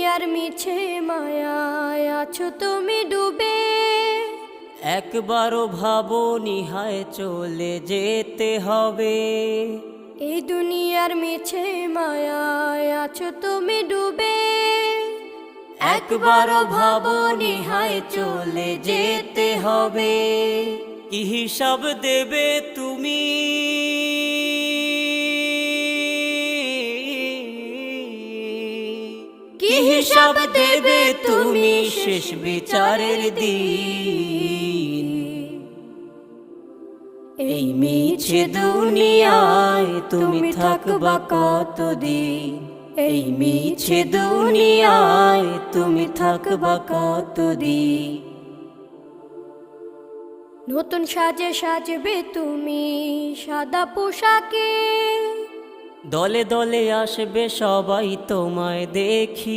দুনিয়ার মিছে মায়ায় আছো তুমি ডুবে, একবারও ভাবোনি হায় চলে যেতে হবে। এই দুনিয়ার মিছে মায়ায় আছো তুমি ডুবে, একবারও ভাবোনি হায় চলে যেতে হবে। কি হিসাব দেবে তুমি, কি হিসাব দেবে তুমি শেষ বিচারের দিন। এই মিছে দুনিয়ায় তুমি থাকবা কতদিন, এই মিছে দুনিয়ায় তুমি থাকবা কতদিন। নতুন সাজে সাজবে তুমি সাদা পোশাকে, দলে দলে আসবে সবাই তোমায় দেখি।